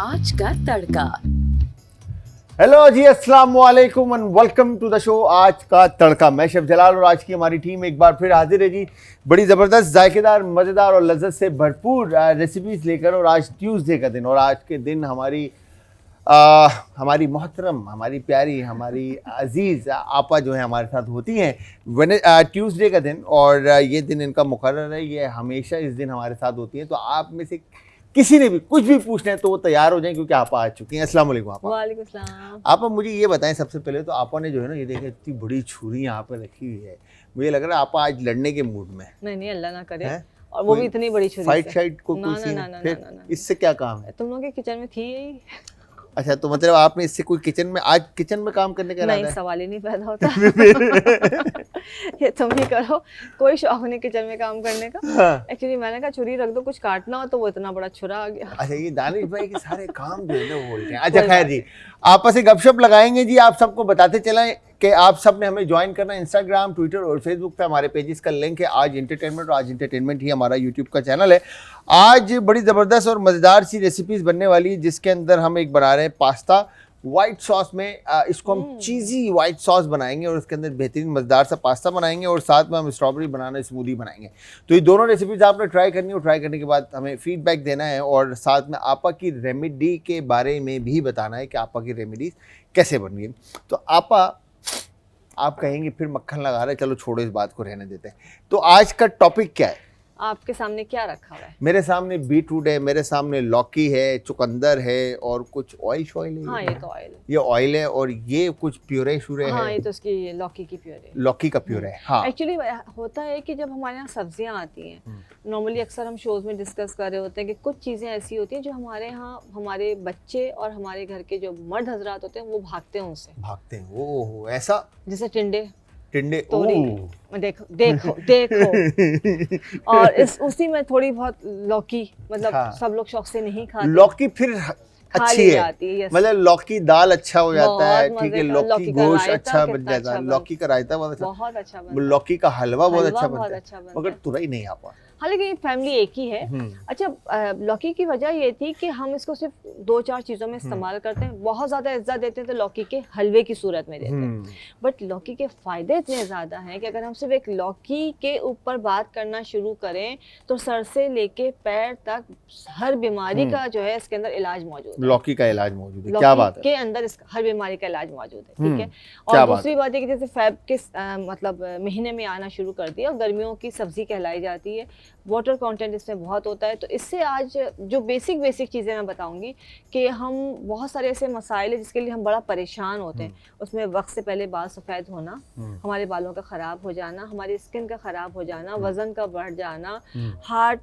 आज का तड़का। हेलो जी, अस्सलाम वालेकुम and welcome to the show आज का तड़का। मैं शेफ जलाल और आज की हमारी टीम एक बार फिर हाजिर है जी, बड़ी ज़बरदस्त, जायकेदार, मज़ेदार और लज्जत से भरपूर रेसिपीज़ लेकर। और आज ट्यूसडे का दिन और आज के दिन हमारी मोहतरम, हमारी प्यारी, हमारी अजीज़ आपा जो है हमारे साथ होती हैं ट्यूसडे का दिन। और ये दिन इनका मुकर्रर है, ये हमेशा इस दिन हमारे साथ होती हैं। तो आप में से किसी ने भी कुछ भी पूछना है तो वो तैयार हो जाएं, क्योंकि आपा आ चुकी हैं। अस्सलाम वालेकुम आपा। वालेकुम सलाम। आपा मुझे ये बताएं सबसे पहले तो, आपा ने जो है ना, ये देखें इतनी बड़ी छुरी यहाँ पे रखी हुई है, मुझे लग रहा है आपा आज लड़ने के मूड में। नहीं अल्लाह ना करे है? और वो भी इतनी बड़ी छुरी फाइट से। शाइट को ना, कोई ना, सीन ना, है? ना, फिर ना, ना, ना। इससे क्या काम है? तुम लोगों के किचन में थी यही? अच्छा, तो मतलब आपने इससे कोई किचन में, आज किचन में काम करने का नहीं, इरादा है? सवाल ही नहीं पैदा होता। ये तुम ही करो, कोई शौक नहीं किचन में काम करने का। हाँ। एक्चुअली मैंने कहा छुरी रख दो, कुछ काटना हो, तो वो इतना बड़ा छुरा आ गया। अच्छा, ये दानिश भाई के सारे काम जो है ना वो बोलते हैं। अच्छा खैर जी, आपस में गपशप लगाएंगे जी। आप सबको बताते चलें कि आप सब ने हमें ज्वाइन करना है इंस्टाग्राम, ट्विटर और फेसबुक पे। हमारे पेजेस का लिंक है आज इंटरटेनमेंट, और आज इंटरटेनमेंट ही हमारा यूट्यूब का चैनल है। आज बड़ी ज़बरदस्त और मज़ेदार सी रेसिपीज़ बनने वाली है, जिसके अंदर हम एक बना रहे हैं पास्ता वाइट सॉस में। इसको हम चीज़ी वाइट सॉस बनाएंगे और उसके अंदर बेहतरीन मज़ेदार सा पास्ता बनाएंगे, और साथ में हम स्ट्रॉबेरी बनाना स्मूदी बनाएंगे। तो ये दोनों रेसिपीज़ आपने ट्राई करनी है, और ट्राई करने के बाद हमें फीडबैक देना है, और साथ में आपा की रेमेडी के बारे में भी बताना है कि आपा की रेमेडीज कैसे बन रही है। तो आपा, आप कहेंगे फिर मक्खन लगा रहे, चलो छोड़ो, इस बात को रहने देते हैं। तो आज का टॉपिक क्या है? आपके सामने क्या रखा हुआ है? मेरे सामने बीटरूट है, मेरे सामने लौकी है, चुकंदर है, और कुछ ऑयल शॉयल है। हाँ, ये तो ऑयल है। ये ऑयल है, और ये कुछ प्यूरे शुरे हाँ, है। ये तो उसकी लौकी की प्योरे। लौकी का प्यूरे है। हाँ, एक्चुअली होता है कि जब हमारे यहाँ सब्जियां आती हैं, नॉर्मली अक्सर हम शोज में डिस्कस कर रहे होते हैं कि कुछ चीज़ें ऐसी होती हैं जो हमारे यहाँ हमारे बच्चे और हमारे घर के जो मर्द हजरात होते हैं वो भागते हैं उनसे। भागते हैं। ओह, ऐसा? जैसे टिंडे, टिंडे। तोरी। ओह, देखो देखो देखो। और उसी में थोड़ी बहुत लौकी, मतलब हाँ। सब लोग शौक से नहीं खाते। लौकी फिर खा अच्छी ली है, जाती है, yes। मतलब लौकी दाल अच्छा हो जाता है, बहुत ठीक है। मजे का। लौकी लौकी का गोश्त रायता अच्छा बन कितना जाता है, अच्छा लौकी का रायता बहुत अच्छा, बहुत अच्छा बनता है। लौकी का हलवा बहुत हलवा अच्छा बहुत बनता अच्छा है, बनता मगर है। तुरई नहीं आ पा। हालांकि ये फैमिली एक ही है। अच्छा, लौकी की वजह ये थी कि हम इसको सिर्फ 2-4 चीज़ों में इस्तेमाल करते हैं। बहुत ज़्यादा इज्जत देते हैं तो लौकी के हलवे की सूरत में देते हैं, बट लौकी के फ़ायदे इतने ज़्यादा हैं कि अगर हम सिर्फ एक लौकी के ऊपर बात करना शुरू करें तो सर से लेके पैर तक हर बीमारी का जो है इसके अंदर इलाज मौजूद है। लौकी का इलाज मौजूद है, क्या बात है। के अंदर हर बीमारी का इलाज मौजूद है, ठीक है। क्या और बात दूसरी बात है कि जैसे फेब के मतलब महीने में आना शुरू कर दिया, और गर्मियों की सब्जी कहलाई जाती है, वाटर कंटेंट इसमें बहुत होता है। तो इससे आज जो बेसिक चीज़ें मैं बताऊंगी कि हम बहुत सारे ऐसे मसाइल हैं जिसके लिए हम बड़ा परेशान होते हैं। उसमें वक्त से पहले बाल सफ़ेद होना, हमारे बालों का ख़राब हो जाना, हमारी स्किन का ख़राब हो जाना, वज़न का बढ़ जाना, हार्ट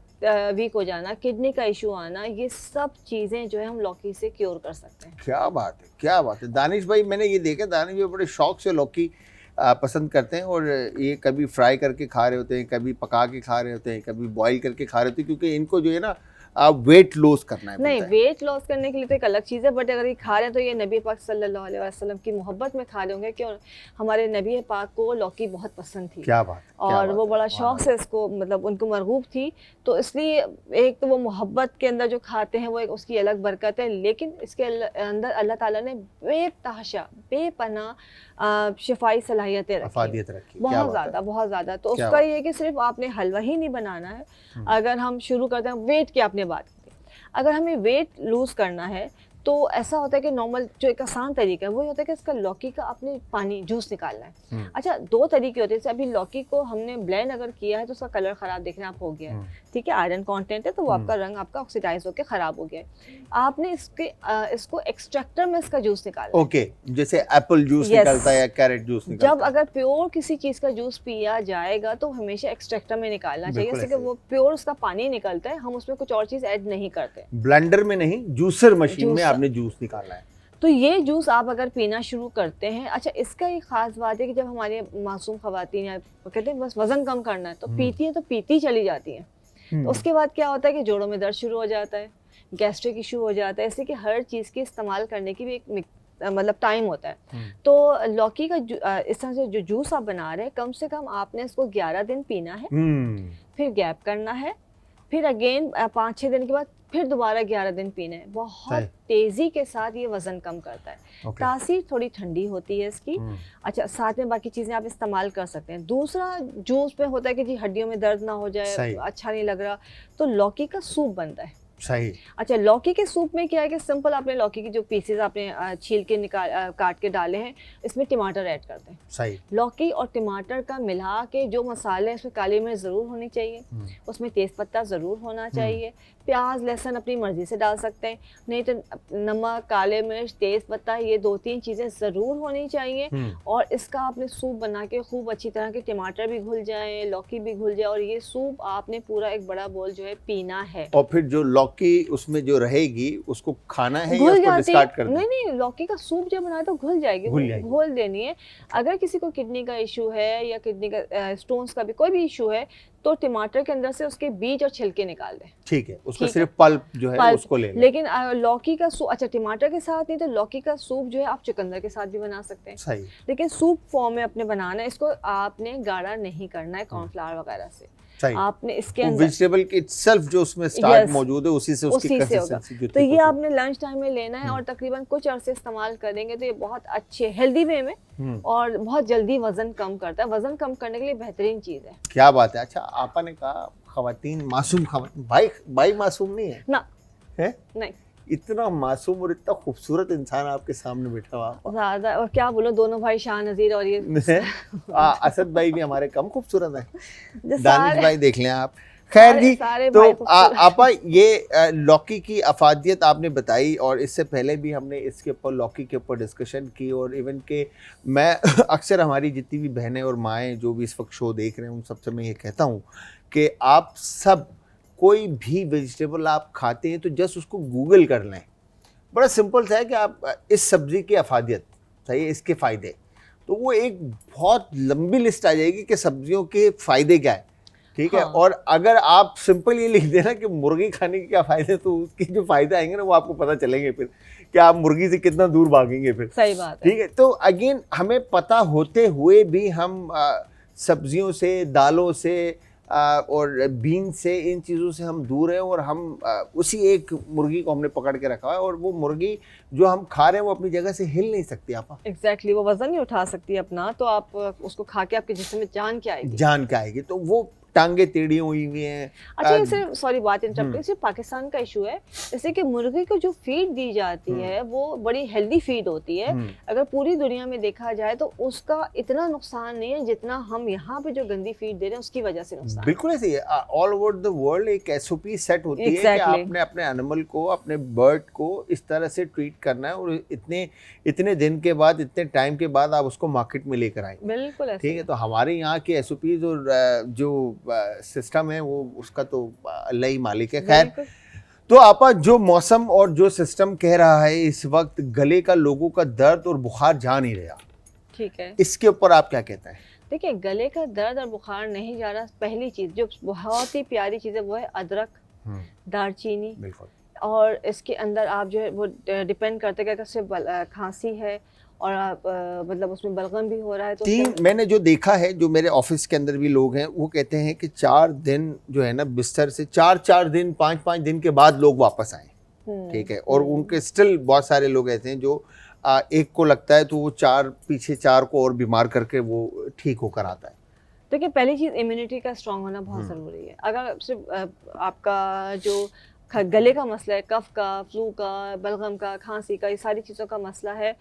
वीक हो जाना, किडनी का इशू आना, ये सब चीज़ें जो है हम लौकी से क्योर कर सकते हैं। क्या बात है, क्या बात है। दानिश भाई, मैंने ये देखा, दानिश भाई बड़े शौक से लौकी पसंद करते हैं, और ये कभी फ्राई करके खा रहे होते हैं, कभी पका के खा रहे होते हैं, कभी बॉईल करके खा रहे होते हैं, क्योंकि इनको जो है ना वेट लॉस करना है। नहीं, वेट लॉस करने के लिए तो एक अलग चीज़ है, बट अगर ये खा रहे हैं तो ये नबी पाक सल्लल्लाहु अलैहि वसल्लम की मोहब्बत में खा रहे होंगे, क्यों? हमारे नबी पाक को लौकी बहुत पसंद थी। क्या बात है, क्या और बात वो है, बड़ा शौक से इसको, मतलब उनको मरगूब थी, तो इसलिए एक तो वो मोहब्बत के अंदर जो खाते हैं वो एक उसकी अलग बरकत है, लेकिन इसके अंदर अल्लाह ताला ने बेतहाशा बेपनाह शिफाई सलाहियतें रखी, बहुत ज़्यादा। तो उसका ये है कि सिर्फ आपने हलवा ही नहीं बनाना है। अगर हम शुरू करते हैं वेट की, आपने बात की, अगर हमें वेट लूज़ करना है तो ऐसा होता है कि नॉर्मल जो एक आसान तरीका है वो ये होता है कि इसका लौकी का आपने पानी जूस निकालना है। अच्छा, 2 तरीके होते हैं। जैसे अभी लौकी को हमने ब्लेंड अगर किया है तो उसका कलर ख़राब देखने आप हो गया है, ठीक है, आयरन कंटेंट है, तो वो आपका रंग आपका ऑक्सीडाइज होकर ख़राब हो गया है। आपने इसको एक्सट्रैक्टर में इसका जूस निकालना है। ओके, जैसे एप्पल जूस निकलता है या कैरेट जूस निकलता है। जब अगर प्योर किसी चीज़ का जूस पिया जाएगा तो हमेशा एक्सट्रैक्टर में निकालना चाहिए, जैसे कि वो प्योर उसका पानी निकलता है, हम उसमें कुछ और चीज़ ऐड नहीं करते। ब्लेंडर में नहीं, जूसर मशीन में आपने जूस निकालना है। तो ये जूस आप अगर पीना शुरू करते हैं, अच्छा, इसका एक ख़ास बात है कि जब हमारे मासूम ख़वातीन या कहते हैं बस वज़न कम करना है तो पीती हैं, तो पीती चली जाती हैं, तो उसके बाद क्या होता है कि जोड़ों में दर्द शुरू हो जाता है, गैस्ट्रिक इशू हो जाता है। इसलिए कि हर चीज़ की इस्तेमाल करने की भी एक मतलब टाइम होता है। तो लौकी का इस तरह से जो जूस आप बना रहे हैं, कम से कम आपने इसको 11 दिन पीना है, फिर गैप करना है, फिर अगेन 5-6 दिन के बाद फिर दोबारा 11 दिन पीना है। बहुत सही। तेजी के साथ ये वजन कम करता है। ओके। तासीर थोड़ी ठंडी होती है इसकी। अच्छा, साथ में बाकी चीज़ें आप इस्तेमाल कर सकते हैं। दूसरा जो उसमें होता है कि जी हड्डियों में दर्द ना हो जाए, सही। अच्छा नहीं लग रहा, तो लौकी का सूप बनता है। सही। अच्छा, लौकी के सूप में क्या है कि सिंपल आपने लौकी की जो पीसेस आपने छील के काट के डाले हैं, इसमें टमाटर ऐड करते हैं। सही। लौकी और टमाटर का मिला के जो मसाले हैं, उसमें काली मिर्च ज़रूर होनी चाहिए, उसमें तेज़पत्ता ज़रूर होना चाहिए, प्याज लहसुन अपनी मर्ज़ी से डाल सकते हैं, नहीं तो नमक, काले मिर्च, तेज़पत्ता, ये 2-3 चीज़ें ज़रूर होनी चाहिए। और इसका आपने सूप बना के खूब अच्छी तरह के टमाटर भी घुल जाएँ, लौकी भी घुल जाए, और ये सूप आपने पूरा एक बड़ा बोल जो है पीना है। और फिर जो लौकी उसमें जो रहेगी उसको खाना है या घुल उसको जाती डिस्कार्ड कर दें? नहीं नहीं, लौकी का सूप जब बनाए तो घुल जाएगी, घुल जाएगी। घोल देनी है। अगर किसी को किडनी का इशू है या किडनी का स्टोन्स का भी कोई भी इशू है, तो टमाटर के अंदर से उसके बीज और छिलके निकाल दें। ठीक है, उसका ठीक सिर्फ पल्प जो है पल्प। उसको ले लें। लेकिन लौकी का सूप, अच्छा टमाटर के साथ नहीं तो लौकी का सूप जो है आप चुकंदर के साथ भी बना सकते हैं। सही। लेकिन सूप फॉर्म में अपने बनाना है, इसको आपने गाढ़ा नहीं करना है कॉर्नफ्लावर वगैरह से। सही। आपने इसके वो अंदर वेजिटेबल के इटसेल्फ जो उसमें स्टार्ट Yes, मौजूद है उसी से उसकी उसी से होगा। कंसिस्टेंसी जो तो ठीक ये होती आपने लंच टाइम में लेना है और तकरीबन कुछ अरसे इस्तेमाल करेंगे तो ये बहुत अच्छे हेल्दी वे में और बहुत जल्दी वजन कम करता है। वजन कम करने के लिए बेहतरीन चीज़ है। है। क्या बात है। अच्छा, आपा ने कहा खवातीन मासूम, खवातीन भाई मासूम नहीं है, ना, है? नहीं, इतना मासूम और इतना खूबसूरत इंसान आपके सामने बैठा हुआ। ज़्यादा और क्या बोलो, दोनों भाई शाह नज़ीर और ये असद भाई भी हमारे कम खूबसूरत हैं। जो दानिश सारे- भाई देख लें आप। खैर जी, सारे तो भाई खूबसूरत। आपा ये लौकी की अफादियत आपने बताई, और इससे पहले भी हमने इसके ऊपर लौकी के ऊपर डिस्कशन की, और इवन के मैं अक्सर हमारी जितनी भी बहनें और माएँ जो भी इस वक्त शो देख रहे हैं उन सबसे मैं ये कहता हूँ कि आप सब कोई भी वेजिटेबल आप खाते हैं तो जस्ट उसको गूगल कर लें। बड़ा सिंपल सा है कि आप इस सब्ज़ी की अफादियत, सही है, इसके फ़ायदे, तो वो एक बहुत लंबी लिस्ट आ जाएगी कि सब्जियों के फ़ायदे क्या है। ठीक है। हाँ। और अगर आप सिंपल ये लिख देना कि मुर्गी खाने के क्या फ़ायदे, तो उसके जो फ़ायदे आएंगे ना वो आपको पता चलेंगे फिर कि आप मुर्गी से कितना दूर भागेंगे फिर। सही बात है। ठीक है। तो अगेन हमें पता होते हुए भी हम सब्जियों से, दालों से और बीन से, इन चीज़ों से हम दूर हैं, और हम उसी एक मुर्गी को हमने पकड़ के रखा है, और वो मुर्गी जो हम खा रहे हैं वो अपनी जगह से हिल नहीं सकती। आपा एग्जैक्टली, वो वजन नहीं उठा सकती अपना, तो आप उसको खा के आपके जिस्म में जान क्या आएगी। जान के आएगी, तो वो टांगे टेढ़ी हुई हुई हैं। अच्छा, ये सिर्फ सॉरी बात इंटरप्ट, ये सिर्फ पाकिस्तान का इशू है। जैसे कि मुर्गी को जो फीड दी जाती है वो बड़ी हेल्दी फीड होती है। अगर पूरी दुनिया में देखा जाए तो उसका इतना नुकसान नहीं है जितना हम यहाँ पे जो गंदी फीड दे रहे हैं उसकी वजह से नुकसान है। बिल्कुल ऐसे ही है। ऑल ओवर द वर्ल्ड एक एसओपी सेट होती है कि Exactly. आपने अपने एनिमल को, अपने बर्ड को इस तरह से ट्रीट करना है, और इतने दिन के बाद, इतने टाइम के बाद आप उसको मार्केट में लेकर आए। बिल्कुल ऐसे। ठीक है। तो हमारे यहाँ के एसओपीज और जो सिस्टम है वो उसका तो अल्लाह ही मालिक है। खैर, बिल्कुल। तो आपा जो मौसम और जो सिस्टम कह रहा है इस वक्त, गले का लोगों का दर्द और बुखार जा नहीं रहा, ठीक है। इसके ऊपर आप क्या कहते हैं? देखिए, गले का दर्द और बुखार नहीं जा रहा, पहली चीज़ जो बहुत ही प्यारी चीज़ है वो है अदरक, दालचीनी, बिल्कुल। और इसके अंदर आप जो है वो डिपेंड करते हैं कि अगर सिर्फ खांसी है और आप मतलब उसमें बलगम भी हो रहा है तो मैंने जो देखा है, जो मेरे ऑफिस के अंदर भी लोग हैं वो कहते हैं कि 4 दिन जो है ना बिस्तर से, 4 दिन 5 दिन के बाद लोग वापस आए। ठीक है। और उनके स्टिल बहुत सारे लोग ऐसे हैं जो एक को लगता है तो वो पीछे 4 को और बीमार करके वो ठीक होकर आता है। देखिए, पहली चीज़ इम्यूनिटी का स्ट्रांग होना बहुत ज़रूरी है। अगर सिर्फ आपका जो गले का मसला है, कफ का, फ्लू का, बलगम का, खांसी का, ये सारी चीज़ों का मसला है,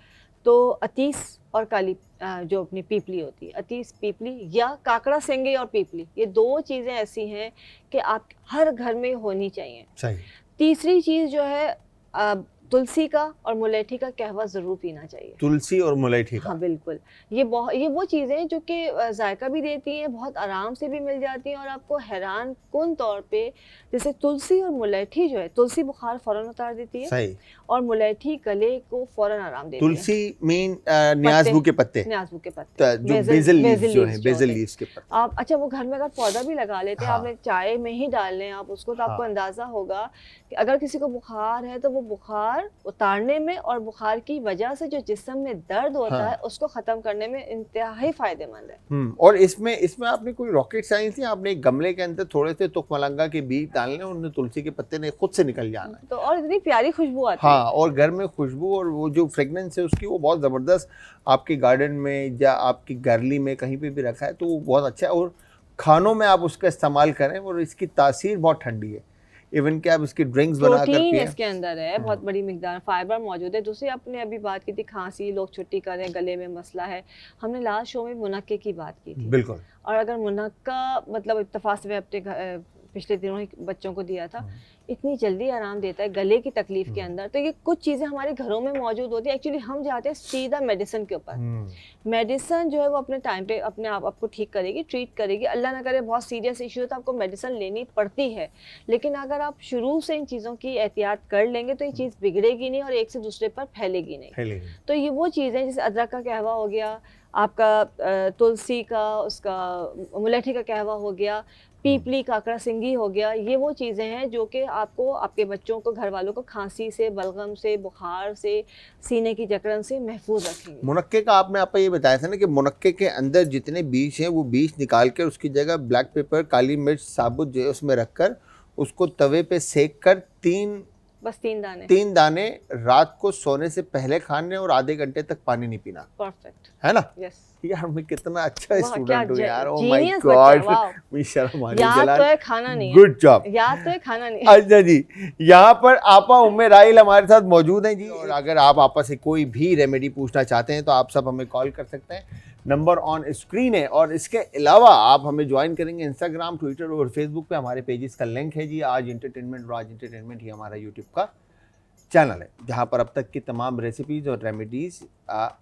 तो अतीस और काली जो अपनी पीपली होती है, अतीस पीपली या काकड़ा सेंगे और पीपली, ये 2 चीज़ें ऐसी हैं कि आप हर घर में होनी चाहिए। सही। तीसरी चीज़ जो है तुलसी का और मुलेठी का कहवा ज़रूर पीना चाहिए। तुलसी और मुलेठी का? हाँ बिल्कुल। ये वो चीज़ें हैं जो कि जायका भी देती हैं, बहुत आराम से भी मिल जाती हैं, और आपको हैरान कुन तौर पे, जैसे तुलसी और मुलेठी जो है, तुलसी बुखार फ़ौरन उतार देती है। सही। और मुलेठी गले को फ़ौरन आराम देती है। तुलसी मीन न्याज़बू के पत्ते, न्याज़बू के पत्ते, जो बेसिल लीव्स जो हैं, बेसिल लीव्स के पत्ते। आप अच्छा वो घर में अगर पौधा भी लगा लेते हैं, आपने चाय में ही डाल लें आप उसको, तो आपको अंदाज़ा होगा कि अगर किसी को बुखार है तो वो बुखार बुखार उतारने में और बुखार की वजह से जो जिस्म में दर्द होता हाँ। है उसको खत्म करने में इंतहाई फायदेमंद है। और इसमें आपने कोई रॉकेट साइंस नहीं, आपने एक गमले के अंदर थोड़े से तुखमलंगा के बीज डालने, उनमें तुलसी के पत्ते ने खुद से निकल जाना है। तो और इतनी प्यारी खुशबू आती हाँ, और घर में खुशबू और वो जो फ्रेगनेंस है उसकी वो बहुत ज़बरदस्त, आपके गार्डन में या आपकी गरली में कहीं पे भी रखा है तो वो बहुत अच्छा है। और खानों में आप उसका इस्तेमाल करें और इसकी तासीर बहुत ठंडी है, इवन कि आप इसकी ड्रिंक्स बना कर प्रोटीन पिएं। इसके अंदर है, बहुत बड़ी मिकदार फाइबर मौजूद है। दूसरी आपने अभी बात की थी खांसी, लोग छुट्टी कर रहे हैं, गले में मसला है, हमने लास्ट शो में मुनक्के की बात की थी। बिल्कुल। और अगर मुनक्का मतलब इत्तेफाक से मैं अपने पिछले दिनों ही बच्चों को दिया था, इतनी जल्दी आराम देता है गले की तकलीफ के अंदर। तो ये कुछ चीज़ें हमारे घरों में मौजूद होती है। एक्चुअली हम जाते हैं सीधा मेडिसिन के ऊपर। मेडिसिन जो है वो अपने टाइम पे अपने आप आपको ठीक करेगी, ट्रीट करेगी। अल्लाह ना करे बहुत सीरियस इशू है तो आपको मेडिसिन लेनी पड़ती है, लेकिन अगर आप शुरू से इन चीज़ों की एहतियात कर लेंगे तो ये चीज़ बिगड़ेगी नहीं और एक से दूसरे पर फैलेगी नहीं। तो ये वो चीज़ें जैसे अदरक का कहवा हो गया, आपका तुलसी का, उसका मुलेठी का कहवा हो गया, पीपली काकड़ा सिंगी हो गया, ये वो चीज़ें हैं जो कि आपको, आपके बच्चों को, घर वालों को खांसी से, बलगम से, बुखार से, सीने की जकड़न से महफूज रखेंगे। मुनक्के का आपने आपको ये बताया था ना कि मुनक्के के अंदर जितने बीज हैं वो बीज निकाल कर उसकी जगह ब्लैक पेपर, काली मिर्च साबुत जो है उसमें रखकर उसको तवे पे सेक कर बस 3 दाने रात को सोने से पहले खाने और आधे घंटे तक पानी नहीं पीना। परफेक्ट है ना? यस। यार मैं कितना अच्छा वाह, स्टूडेंट हूँ क्या यार। ओह genius माय बच्चा, गॉड, वाह। मुझे शर्म आ रही है। याद जलाल, तो है, खाना नहीं है। Good job. याद तो है, खाना नहीं है। अच्छा जी, यहाँ पर आपा उम्मे राइल हमारे साथ मौजूद हैं जी। और अगर आप आपा से कोई भी रेमेडी पूछना चाहते हैं तो आप सब हमें कॉल कर सकते हैं, नंबर ऑन स्क्रीन है। और इसके अलावा आप हमें ज्वाइन करेंगे इंस्टाग्राम, ट्विटर और फेसबुक पे, हमारे पेजेस का लिंक है जी आज एंटरटेनमेंट। राज एंटरटेनमेंट ही हमारा यूट्यूब का चैनल है जहाँ पर अब तक की तमाम रेसिपीज़ और रेमेडीज़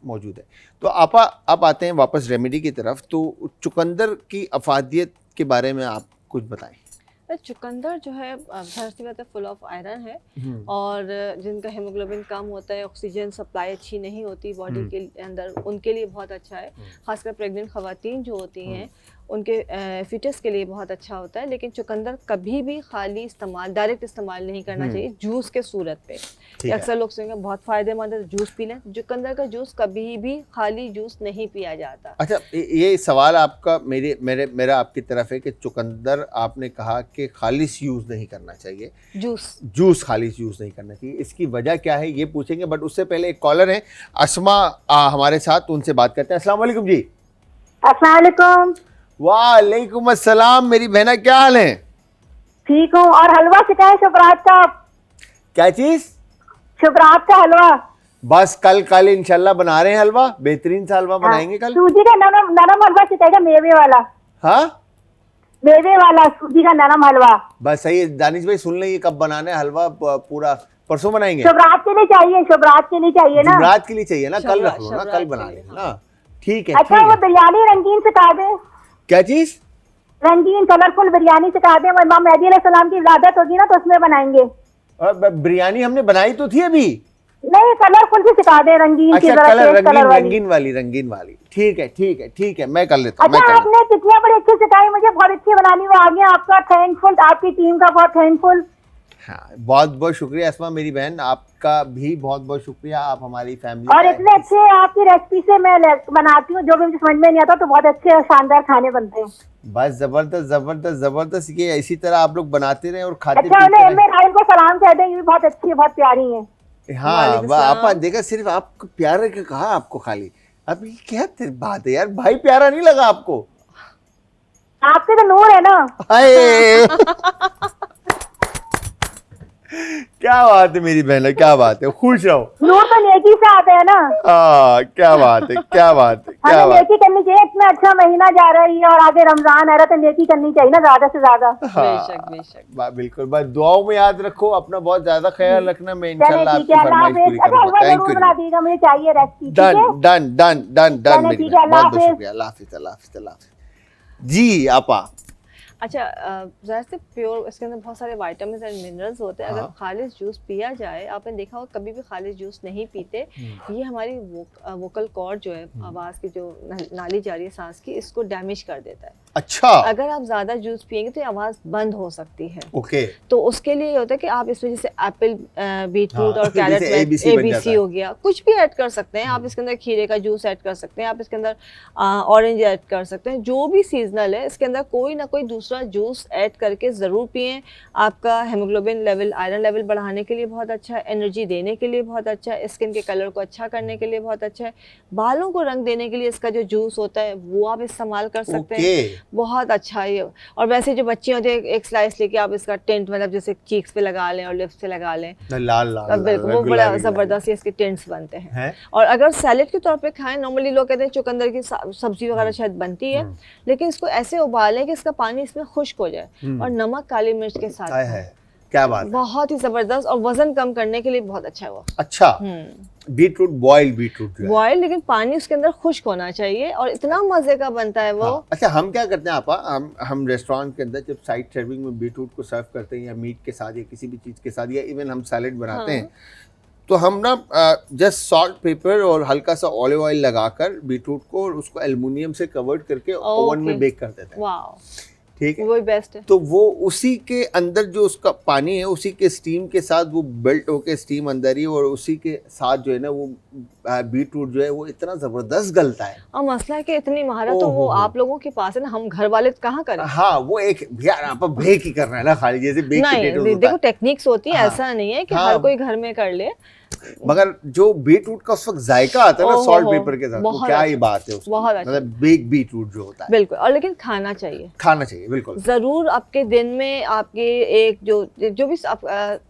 मौजूद है। तो आपा अब आते हैं वापस रेमेडी की तरफ। तो चुकंदर की अफादियत के बारे में आप कुछ बताएं। चुकंदर जो है ज़ाहिर सी बात है फुल ऑफ आयरन है, और जिनका हेमोग्लोबिन कम होता है, ऑक्सीजन सप्लाई अच्छी नहीं होती बॉडी के अंदर, उनके लिए बहुत अच्छा है। खासकर प्रेग्नेंट ख़वातीन जो होती हैं उनके फिटनेस के लिए बहुत अच्छा होता है। लेकिन चुकंदर कभी भी खाली इस्तेमाल, डायरेक्ट इस्तेमाल नहीं करना चाहिए जूस के सूरत पे। अक्सर लोग सोचेंगे बहुत फ़ायदेमंद है जूस पी लें, चुकंदर का जूस कभी भी खाली जूस नहीं पिया जाता। अच्छा, ये सवाल आपका मेरा आपकी तरफ है कि चुकंदर आपने कहा कि खालिश यूज़ नहीं करना चाहिए, जूस खालिश यूज़ नहीं करना चाहिए, इसकी वजह क्या है ये पूछेंगे। बट उससे पहले एक कॉलर है अस्मा हमारे साथ, उनसे बात करते हैं। अस्सलाम वालेकुम जी। अस्सलाम वालेकुम। वालेकुम अस्सलाम। मेरी बहना क्या हाल है? ठीक हूँ। और हलवा सिखाए शुभरात का। क्या चीज? शुभरात का हलवा। बस कल इंशाल्लाह बना रहे हैं हलवा, बेहतरीन सा हलवा बनाएंगे कल। सूजी का नरम हलवा सिखाएगा, मेवे वाला। हाँ, मेवे वाला सूजी का नरम हलवा। बस सही है। दानिश भाई सुन लें, ये कब बनाना है हलवा? पूरा परसों बनाएंगे? शुभरात के लिए चाहिए, शुभरात के लिए चाहिए ना। शुभरात के लिए चाहिए ना, कल रख लो ना, कल बना लेंगे ना। ठीक है। अच्छा, वो बिरयानी रंगीन सिखा दे। क्या चीज? रंगीन कलरफुल बिरयानी सिखा दे। इमाम मेहदी अलैहिस्सलाम की विलादत होगी ना तो उसमें बनाएंगे। बिरयानी हमने बनाई तो थी अभी। नहीं, कलरफुल भी सिखा दे, रंगीन की। अच्छा, रंगीन वाली। ठीक है, मैं कर लेता हूँ। अच्छा, आपने कितनी बड़ी अच्छी सिखाई, मुझे बहुत अच्छी बनानी वो आ गया। आपका थैंकफुल, आपकी टीम का बहुत थैंकफुल। हाँ, बहुत बहुत शुक्रिया अस्मा मेरी बहन, आपका भी बहुत बहुत शुक्रिया। आप हमारी फैमिली और इतने अच्छे आपकी रेसिपी से मैं बनाती हूँ, जो भी मुझे समझ में नहीं आता तो बहुत अच्छे शानदार खाने बनते हैं। बस जबरदस्त। ये इसी तरह आप लोग बनाते रहे और खाते अच्छा, उन्हें एम राइल को सलाम कह दें, ये भी बहुत अच्छी है, बहुत प्यारी है। हाँ, आप देखा, सिर्फ आपको प्यारे का कहा आपको खाली। अब ये क्या बात है यार, भाई प्यारा नहीं लगा आपको? आपसे तो नूर है ना। हाय क्या बात है मेरी बहन, क्या बात है, खुश रहो। नूर तो नेकी से आता है ना। क्या बात है। हमें नेकी करनी चाहिए, इतना अच्छा महीना जा रही है और आगे रमजान आ रहा है तो नेकी करनी चाहिए ना ज्यादा से ज्यादा। बेशक। बिल्कुल, बस दुआओं में याद रखो, अपना बहुत ज्यादा ख्याल रखना। मैं इंशाल्लाह आपकी फरमाइश पूरी करूंगा। Thank you. बना दीजिएगा, मुझे चाहिए रेसिपी। डन मेरी बहन, बहुत शुक्रिया। अल्लाह हाफिज़ जी। आपा अच्छा, ज़ाहिर से प्योर, इसके अंदर बहुत सारे विटामिन एंड मिनरल्स होते हैं। अगर खालिश जूस पिया जाए, आपने देखा हो कभी भी खालिश जूस नहीं पीते, ये हमारी वोकल कॉर्ड जो है, आवाज़ की जो नाली जा रही है सांस की, इसको डैमेज कर देता है। अच्छा, अगर आप ज्यादा जूस पिएंगे तो ये आवाज बंद हो सकती है। ओके, तो उसके लिए ये होता है कि आप इसमें जैसे एप्पल, बीटरूट हाँ, और कैरेट जैसे में ABC बन जाता ABC है। हो गया, कुछ भी ऐड कर सकते हैं आप। इसके अंदर खीरे का जूस ऐड कर सकते हैं आप, इसके अंदर ऑरेंज ऐड कर सकते हैं, जो भी सीजनल है इसके अंदर कोई ना कोई दूसरा जूस ऐड करके ज़रूर पिएं। आपका हेमोग्लोबिन लेवल, आयरन लेवल बढ़ाने के लिए बहुत अच्छा है, एनर्जी देने के लिए बहुत अच्छा है, स्किन के कलर को अच्छा करने के लिए बहुत अच्छा है, बालों को रंग देने के लिए इसका जो जूस होता है वो आप इस्तेमाल कर सकते हैं। ओके, बहुत अच्छा है ये। और वैसे जो बच्चे होते हैं, एक स्लाइस लेके आप इसका टेंट मतलब जैसे चीक्स पे लगा लें और लिप्स पे लगा लें, लाल लाल तब बिल्कुल वो बड़ा गुलाबी ज़बरदस्त इसके टेंट्स बनते हैं। है। और अगर सैलेड के तौर पे खाएं, नॉर्मली लोग कहते हैं चुकंदर की सब्जी वगैरह शायद बनती है, लेकिन इसको ऐसे उबालें कि इसका पानी इसमें खुश्क हो जाए और नमक काली मिर्च के साथ हाय खाएं। हाय, क्या बात है। बहुत ही जबरदस्त, और वजन कम करने के लिए बहुत अच्छा है वो। अच्छा, बीटरूट, बॉइल्ड बीटरूट जो है। बॉयल, लेकिन पानी उसके अंदर खुश्क होना चाहिए और इतना मजे का बनता है वो। हाँ। अच्छा, हम क्या करते हैं आपा, हम रेस्टोरेंट के अंदर जब साइड सर्विंग में बीटरूट को सर्व करते हैं या मीट के साथ या किसी भी चीज़ के साथ, या इवन हम सैलेड बनाते हैं, तो हम ना जस्ट सॉल्ट, पेपर और हल्का सा ऑलिव ऑयल लगाकर बीटरूट को और उसको एल्युमिनियम से कवर्ड करके ओवन में बेक कर देते हैं। वाह, ठीक है, वही बेस्ट है। तो वो उसी के अंदर जो उसका पानी है, उसी के स्टीम के साथ वो बेल्ट होके स्टीम अंदर ही, और उसी के साथ जो है ना वो बीटरूट जो है वो इतना जबरदस्त गलता है। और मसला है कि इतनी महारत तो वो आप लोगों के पास है ना, हम घर वाले कहाँ करें। हाँ, वो एक यार आप बेक ही कर रहा है ना, खाली जैसे बेक नहीं, देखो टेक्निक्स होती है, हाँ, ऐसा नहीं है कि हाँ, हर कोई घर में कर ले, मगर जो बीटरूट का उस वक्त जायका आता है ना ओहो, सॉल्ट पेपर के साथ, वो क्या ही अच्छा, बात है उसकी, बहुत अच्छा। मतलब बेक बीटरूट जो होता है बिल्कुल। और लेकिन खाना चाहिए, खाना चाहिए बिल्कुल जरूर। आपके दिन में आपके एक जो भी आप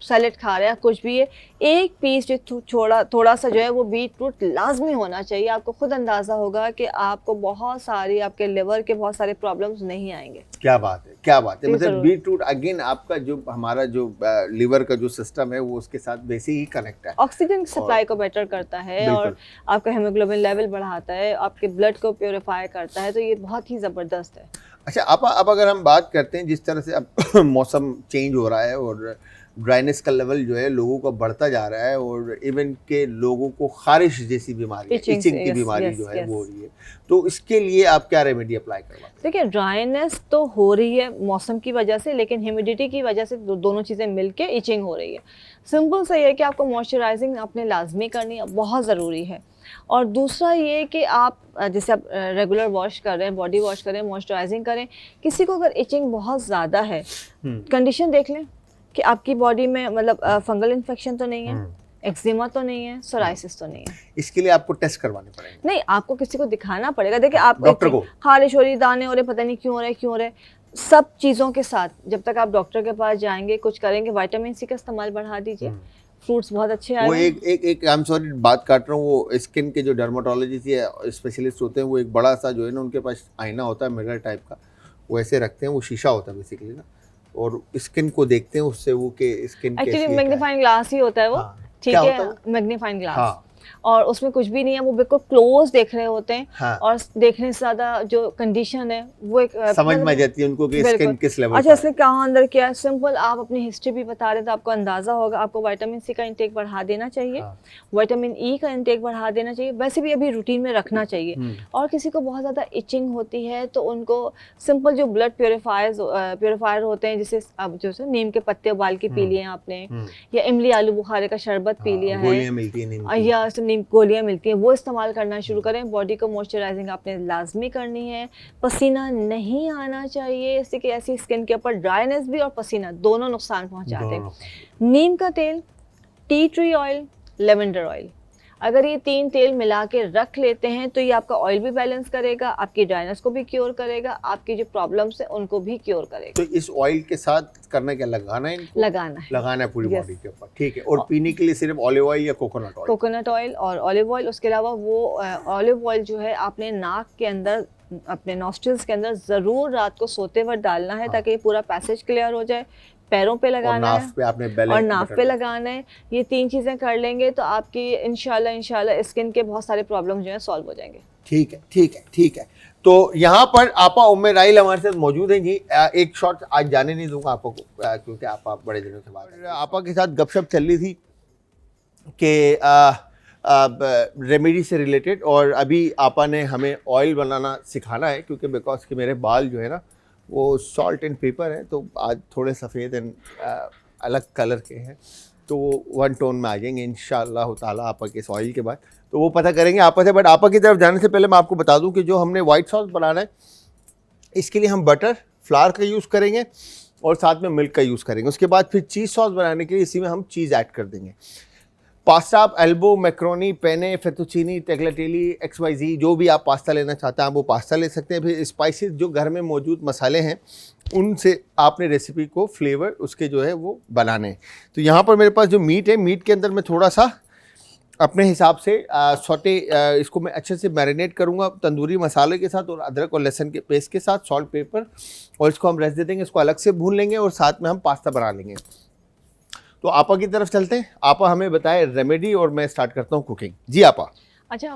सैलेड खा रहे हैं, कुछ भी है, एक पीस जो थोड़ा सा जो है वो बीटरूट लाजमी होना चाहिए। आपको खुद अंदाजा होगा कि आपको बहुत सारी, आपके लिवर के बहुत सारे प्रॉब्लम्स नहीं आएंगे। क्या बात है, क्या बात है। जी, मतलब जरूर। बीटरूट अगेन आपका जो हमारा जो लिवर का जो सिस्टम है वो उसके साथ वैसे ही कनेक्ट है, ऑक्सीजन सप्लाई को बेटर करता है और आपका हेमोग्लोबिन लेवल बढ़ाता है, आपके ब्लड को प्योरीफाई करता है, तो ये बहुत ही ज़बरदस्त है। अच्छा, अब अगर हम बात करते हैं जिस तरह से अब मौसम चेंज हो रहा है और ड्राइनेस का लेवल जो है लोगों का बढ़ता जा रहा है, और इवन के लोगों को खारिश जैसी बीमारी, इचिंग की बीमारी जो है वो हो रही है, तो इसके लिए आप क्या रेमेडी अप्लाई करवाते हैं? देखिए, ड्राइनेस तो हो रही है मौसम की वजह से, लेकिन ह्यूमिडिटी की वजह से दोनों चीज़ें मिलके इचिंग हो रही है। सिंपल सा ये है कि आपको मॉइस्चराइजिंग अपने लाजमी करनी है, बहुत ज़रूरी है। और दूसरा ये कि आप जैसे आप रेगुलर वॉश कर रहे हैं, बॉडी वॉश करें, मॉइस्चराइजिंग करें। किसी को अगर इचिंग बहुत ज़्यादा है, कंडीशन देख लें कि आपकी बॉडी में मतलब फंगल इन्फेक्शन तो नहीं है, एक्जिमा तो नहीं है, सोराइसिस तो नहीं है। इसके लिए आपको टेस्ट करवाने पड़ेंगे। नहीं, आपको किसी को दिखाना पड़ेगा। देखिए, आप डॉक्टर को खारिश हो रही, दाने हो रहे, पता नहीं क्यों हो रहे, सब चीज़ों के साथ जब तक आप डॉक्टर के पास जाएंगे, कुछ करेंगे, विटामिन सी का इस्तेमाल बढ़ा दीजिए, फ्रूट्स बहुत अच्छे आए वो हैं। एक आई एम सॉरी बात काट रहा हूँ, वो स्किन के जो डर्माटोलॉजिस्ट या स्पेशलिस्ट होते हैं, वो एक बड़ा सा जो है ना उनके पास आईना होता है मिरर टाइप का, वो ऐसे रखते हैं, वो शीशा होता है बेसिकली ना, और स्किन को देखते हैं उससे, वो के स्किन एक्चुअली मैग्नीफाइंग ग्लास ही होता है वो। हाँ, ठीक है, मैग्नीफाइंग ग्लास। हाँ, और उसमें कुछ भी नहीं है, वो बिल्कुल क्लोज देख रहे होते हैं। हाँ, और देखने से ज्यादा जो कंडीशन है वो एक समझ में आ जाती है उनको कि स्किन किस लेवल अच्छा, इसमें कहाँ अंदर क्या है, सिंपल आप अपनी हिस्ट्री भी बता रहे तो आपको अंदाजा होगा। आपको विटामिन सी का इंटेक बढ़ा देना चाहिए, विटामिन ई का इंटेक बढ़ा देना चाहिए, वैसे भी अभी रूटीन में रखना चाहिए। और किसी को बहुत ज़्यादा इचिंग होती है तो उनको सिंपल जो ब्लड प्योरीफायर होते हैं, जैसे अब जो है नीम के पत्ते उबाल के पी लिए आपने, या इमली आलू बुखारे का शरबत पी लिया है, या नीम गोलियाँ मिलती हैं, वो इस्तेमाल करना शुरू करें। बॉडी को मॉइस्चराइजिंग आपने लाजमी करनी है। पसीना नहीं आना चाहिए, इससे कि ऐसी स्किन के ऊपर ड्राइनेस भी और पसीना दोनों नुकसान पहुंचाते हैं। नीम का तेल, tea tree oil, lavender oil, अगर ये 3 तेल मिला के रख लेते हैं तो ये आपका ऑयल भी बैलेंस करेगा, आपकी ड्राइनेस को भी क्योर करेगा, आपकी जो प्रॉब्लम्स है उनको भी क्योर करेगा। तो इस ऑयल के साथ करना क्या, लगाना है इनको? लगाना है पूरी बॉडी के ऊपर, ठीक है। और पीने के लिए सिर्फ ऑलिव ऑयल या कोकोनट ऑयल? कोकोनट ऑयल और ऑलिव ऑयल। उसके अलावा वो ऑलिव ऑयल जो है आपने नाक के अंदर, अपने नॉस्ट्रिल्स के अंदर ज़रूर रात को सोते वक्त डालना है, ताकि पूरा पैसेज क्लियर हो जाए। पैरों पे लगाना है और नाफ पे लगाना है। ये 3 चीज़ें कर लेंगे तो आपकी इंशाल्लाह स्किन के बहुत सारे प्रॉब्लम जो है सॉल्व हो जाएंगे। ठीक है। तो यहाँ पर आपा उम्मे राइल हमारे साथ मौजूद हैं जी। एक शॉट आज जाने नहीं दूंगा आपा को, क्योंकि आपा बड़े दिनों से बात, आपा के साथ गपशप चल रही थी कि रेमेडी से रिलेटेड। और अभी आपा ने हमें ऑयल बनाना सिखाना है, क्योंकि बिकॉज कि मेरे बाल जो है ना वो सॉल्ट एंड पेपर है, तो आज थोड़े सफ़ेद एंड अलग कलर के हैं, तो वो वन टोन में आ जाएंगे इंशाअल्लाह ताला आपा के इस ऑयल के बाद। तो वो पता करेंगे आपा से। बट आपा की तरफ जाने से पहले मैं आपको बता दूं कि जो हमने वाइट सॉस बनाना है, इसके लिए हम बटर फ्लावर का यूज़ करेंगे और साथ में मिल्क का यूज़ करेंगे। उसके बाद फिर चीज़ सॉस बनाने के लिए इसी में हम चीज़ ऐड कर देंगे। पास्ता आप एल्बो, मैक्रोनी, पेने, फेतुचीनी, टेग्लाटेली, XYZ जो भी आप पास्ता लेना चाहते हैं आप वो पास्ता ले सकते हैं। फिर स्पाइसेस जो घर में मौजूद मसाले हैं उनसे आपने रेसिपी को फ्लेवर उसके जो है वो बनाने हैं। तो यहाँ पर मेरे पास जो मीट है, मीट के अंदर मैं थोड़ा सा अपने हिसाब से सौटे इसको मैं अच्छे से मैरिनेट करूँगा तंदूरी मसाले के साथ और अदरक और लहसुन के पेस्ट के साथ, सॉल्ट, पेपर, और इसको हम रेस्ट दे देंगे। इसको अलग से भून लेंगे और साथ में हम पास्ता बना लेंगे। तो आपा की तरफ चलते हैं, आपा हमें बताए रेमेडी और मैं स्टार्ट करता हूँ कुकिंग। जी आपा। अच्छा,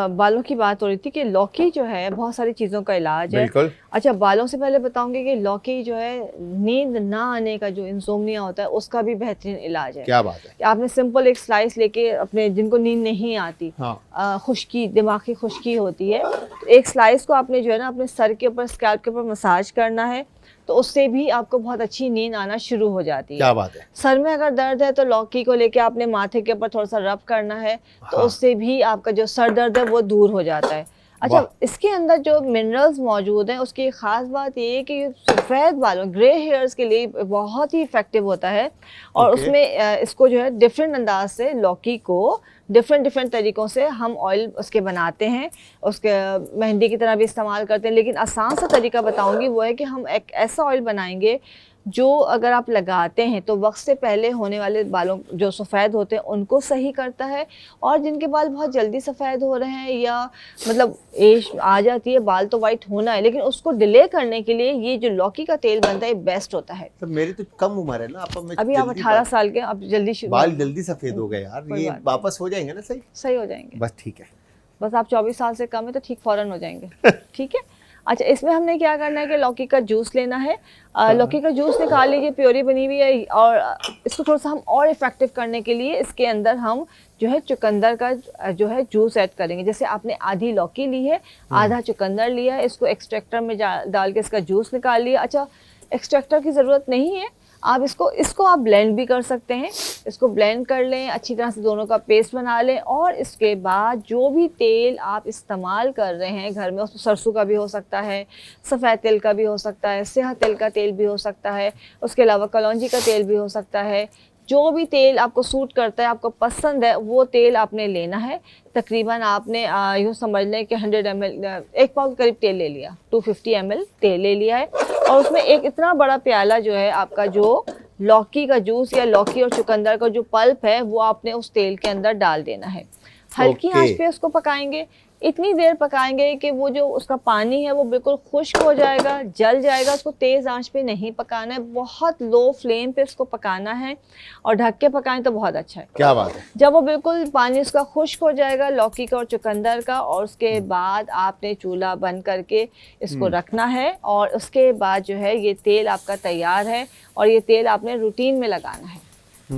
बालों की बात हो रही थी कि लौकी जो है बहुत सारी चीज़ों का इलाज है। बिल्कुल। अच्छा, बालों से पहले बताऊंगी कि लौकी जो है नींद ना आने का जो इंसोम्निया होता है उसका भी बेहतरीन इलाज है। क्या बात है। कि आपने सिंपल एक स्लाइस लेके अपने जिनको नींद नहीं आती, हाँ। खुश्की, दिमाग की खुश्की होती है, तो एक स्लाइस को आपने जो है ना अपने सर के ऊपर, स्कैल्प के ऊपर मसाज करना है, तो उससे भी आपको बहुत अच्छी नींद आना शुरू हो जाती है। क्या बात है। सर में अगर दर्द है तो लौकी को लेके आपने माथे के ऊपर थोड़ा सा रब करना है, तो हाँ। उससे भी आपका जो सर दर्द है वो दूर हो जाता है। अच्छा, इसके अंदर जो मिनरल्स मौजूद हैं उसकी एक ख़ास बात ये है कि सफ़ेद बालों, ग्रे हेयर्स के लिए बहुत ही इफ़ेक्टिव होता है। और उसमें इसको जो है डिफरेंट अंदाज से लौकी को डिफरेंट तरीक़ों से हम ऑयल उसके बनाते हैं, उसके मेहंदी की तरह भी इस्तेमाल करते हैं। लेकिन आसान सा तरीका बताऊंगी, वो है कि हम एक ऐसा ऑयल बनाएंगे जो अगर आप लगाते हैं तो वक्त से पहले होने वाले बालों जो सफ़ेद होते हैं उनको सही करता है, और जिनके बाल बहुत जल्दी सफ़ेद हो रहे हैं या मतलब एज आ जाती है, बाल तो वाइट होना है लेकिन उसको डिले करने के लिए ये जो लौकी का तेल बनता है बेस्ट होता है। तो मेरी तो कम उम्र है ना आपा, मैं अभी आप 18 साल के, अब जल्दी बाल जल्दी सफ़ेद हो गए यार, ये वापस हो जाएंगे ना? सही हो जाएंगे, बस ठीक है। बस आप 24 साल से कम है तो ठीक फ़ौरन हो जाएंगे। ठीक है। अच्छा, इसमें हमने क्या करना है कि लौकी का जूस लेना है। लौकी का जूस निकाल लीजिए, प्योरी बनी हुई है, और इसको थोड़ा सा हम और इफ़ेक्टिव करने के लिए इसके अंदर हम जो है चुकंदर का जो है जूस ऐड करेंगे। जैसे आपने आधी लौकी ली है, आधा चुकंदर लिया है, इसको एक्सट्रैक्टर में डाल के इसका जूस निकाल लिया। अच्छा, एक्सट्रैक्टर की ज़रूरत नहीं है, आप इसको आप ब्लेंड भी कर सकते हैं। इसको ब्लेंड कर लें अच्छी तरह से, दोनों का पेस्ट बना लें, और इसके बाद जो भी तेल आप इस्तेमाल कर रहे हैं घर में, उसमें सरसों का भी हो सकता है, सफ़ेद तेल का भी हो सकता है, सियाह तेल का तेल भी हो सकता है, उसके अलावा कलौंजी का तेल भी हो सकता है। जो भी तेल आपको सूट करता है, आपको पसंद है, वो तेल आपने लेना है। तकरीबन आपने यूँ समझ लें कि 100 ml, 1 पाव करीब तेल ले लिया, 250 ml तेल ले लिया है, और उसमें एक इतना बड़ा प्याला जो है आपका जो लौकी का जूस या लौकी और चुकंदर का जो पल्प है वो आपने उस तेल के अंदर डाल देना है। हल्की आंच पे उसको पकाएंगे, इतनी देर पकाएंगे कि वो जो उसका पानी है वो बिल्कुल खुश्क हो जाएगा, जल जाएगा। उसको तेज़ आंच पे नहीं पकाना है, बहुत लो फ्लेम पे उसको पकाना है, और ढक के पकाएं तो बहुत अच्छा है। क्या बात है। जब वो बिल्कुल पानी उसका खुश्क हो जाएगा लौकी का और चुकंदर का, और उसके बाद आपने चूल्हा बंद करके इसको रखना है, और उसके बाद जो है ये तेल आपका तैयार है, और ये तेल आपने रूटीन में लगाना है।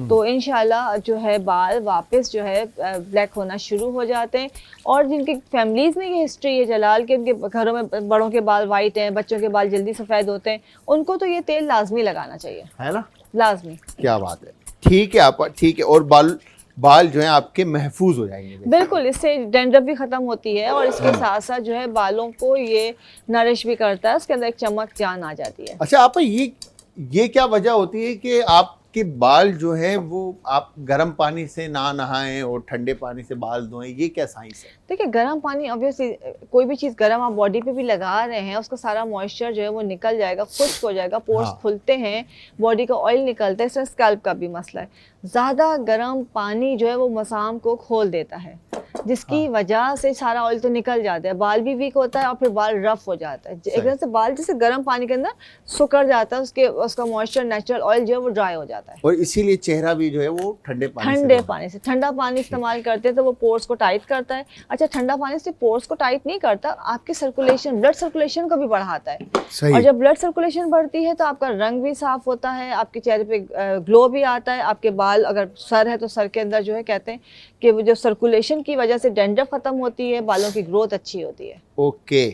तो इंशाल्लाह जो है बाल वापस जो है ब्लैक होना शुरू हो जाते हैं। और जिनकी फैमिलीज़ में ये हिस्ट्री है जलाल के, उनके घरों में बड़ों के बाल वाइट हैं, बच्चों के बाल जल्दी सफ़ेद होते हैं, उनको तो ये तेल लाजमी लगाना चाहिए, है ना? लाजमी। क्या बात है। ठीक है आप, ठीक है। और बाल जो हैं आपके महफूज हो जाएंगे। बिल्कुल, इससे डैंड्रफ भी ख़त्म होती है, और इसके साथ साथ जो है बालों को ये नरिश भी करता है, उसके अंदर एक चमक जान आ जाती है। अच्छा आप, ये क्या वजह होती है कि आपके बाल जो है वो आप गर्म पानी से ना नहाएं और ठंडे पानी से बाल धोएं, ये क्या साइंस है? देखिए, गर्म पानी ऑब्वियसली, कोई भी चीज़ गर्म आप बॉडी पे भी लगा रहे हैं, उसका सारा मॉइस्चर जो है वो निकल जाएगा, खुश्क हो जाएगा, पोर्स खुलते हैं, बॉडी का ऑयल निकलता है। इसमें स्कैल्प का भी मसला है, ज़्यादा गर्म पानी जो है वो मसाम को खोल देता है। जिसकी वजह से सारा ऑयल तो निकल जाता है, बाल भी वीक होता है और फिर बाल रफ हो जाता है, एकदम से बाल जैसे गर्म पानी के अंदर सुकड़ जाता है, उसका मॉइस्चर नेचुरल ऑयल जो है वो ड्राई हो जाता है। और इसीलिए चेहरा भी जो है वो ठंडे पानी से ठंडा पानी इस्तेमाल करते हैं तो वो पोर्स को टाइट करता है। अच्छा, ठंडा पानी से पोर्स को टाइट नहीं करता, आपके सर्कुलेशन, ब्लड सर्कुलेशन को भी बढ़ाता है। सही। और जब ब्लड सर्कुलेशन बढ़ती है तो आपका रंग भी साफ होता है, आपके चेहरे पे ग्लो भी आता है, आपके बाल, अगर सर है तो सर के अंदर जो है कहते हैं कि वो जो सर्कुलेशन की वजह से डैंड्रफ खत्म होती है, बालों की ग्रोथ अच्छी होती है। ओके,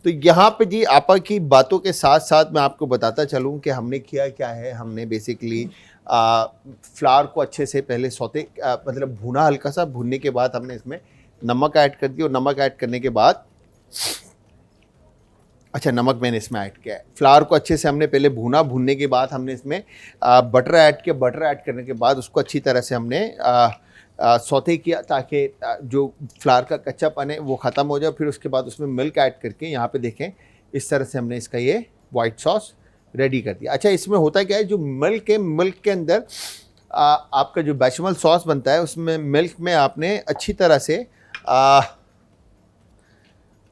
तो यहाँ पे जी आपा की बातों के साथ साथ मैं आपको बताता चलूँ कि हमने किया क्या है। हमने बेसिकली फ्लावर को अच्छे से पहले सौते मतलब भुना, हल्का सा भुनने के बाद हमने इसमें नमक ऐड कर दिया, और नमक ऐड करने के बाद, अच्छा नमक मैंने इसमें ऐड किया है। फ्लावर को अच्छे से हमने पहले भुना, भुनने के बाद हमने इसमें बटर ऐड किया, बटर ऐड करने के बाद उसको अच्छी तरह से हमने सौते किया ताकि जो फ्लावर का कच्चापन है वो ख़त्म हो जाए। फिर उसके बाद उसमें मिल्क ऐड करके, यहाँ पे देखें इस तरह से हमने इसका ये वाइट सॉस रेडी कर दिया। अच्छा, इसमें होता क्या है, जो मिल्क है, मिल्क के अंदर आपका जो बेचमल सॉस बनता है उसमें मिल्क में आपने अच्छी तरह से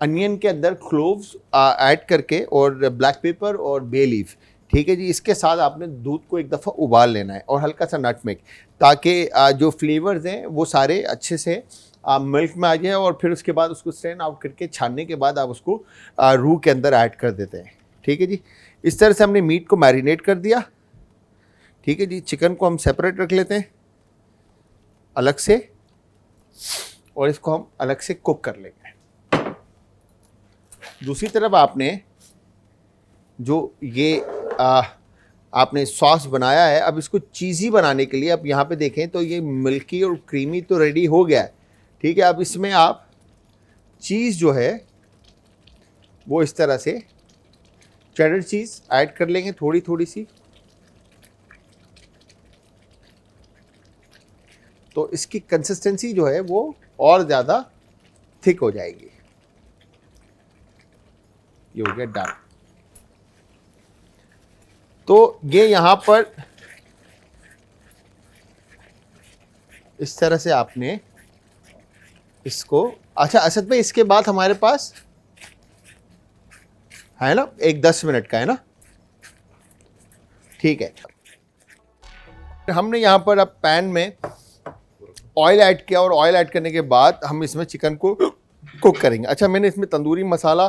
अनियन के अंदर क्लोव्स ऐड करके और ब्लैक पेपर और बे लीफ, ठीक है जी, इसके साथ आपने दूध को एक दफ़ा उबाल लेना है और हल्का सा नटमेग, ताकि जो फ्लेवर्स हैं वो सारे अच्छे से मिल्क में आ जाए। और फिर उसके बाद उसको स्ट्रेन आउट करके छानने के बाद आप उसको रूह के अंदर ऐड कर देते हैं, ठीक है जी। इस तरह से हमने मीट को मैरिनेट कर दिया, ठीक है जी। चिकन को हम सेपरेट रख लेते हैं अलग से, और इसको हम अलग से कुक कर लेंगे। दूसरी तरफ आपने जो ये आपने सॉस बनाया है, अब इसको चीज़ी बनाने के लिए, अब यहाँ पे देखें तो ये मिल्की और क्रीमी तो रेडी हो गया है, ठीक है। अब इसमें आप चीज़ जो है वो इस तरह से चेडर चीज़ ऐड कर लेंगे, थोड़ी थोड़ी सी, तो इसकी कंसिस्टेंसी जो है वो और ज़्यादा थिक हो जाएगी। ये हो गया डन। तो ये यहाँ पर इस तरह से आपने इसको, अच्छा असद भाई इसके बाद हमारे पास है ना एक 10 मिनट का है ना, ठीक है। हमने यहाँ पर अब पैन में ऑयल ऐड किया, और ऑयल ऐड करने के बाद हम इसमें चिकन को कुक करेंगे। अच्छा, मैंने इसमें तंदूरी मसाला,